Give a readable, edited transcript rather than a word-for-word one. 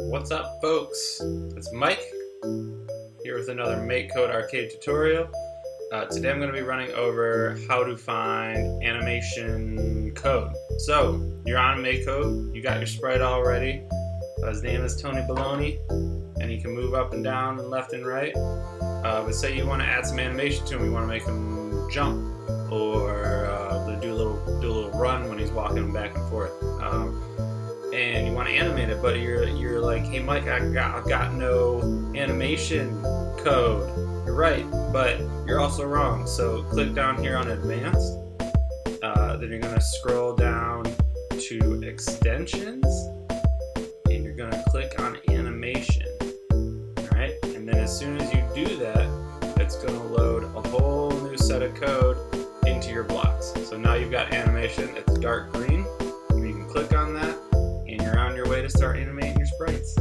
What's up, folks? It's Mike here with another MakeCode arcade tutorial. Today I'm going to be running over how to find animation code. So you're on MakeCode, you got your sprite all ready. His name is Tony Baloney, and he can move up and down and left and right. But say you want to add some animation to him, you want to make him jump or do a little run when he's walking back and forth. And you want to animate it, but you're like, hey Mike, I've got no animation code. You're right, but you're also wrong. So click down here on Advanced. Then you're gonna scroll down to Extensions, and you're gonna click on Animation. All right, and then as soon as you do that, it's gonna load a whole new set of code into your blocks. So now you've got animation. It's dark green. You can click on that, and you're on your way to start animating your sprites.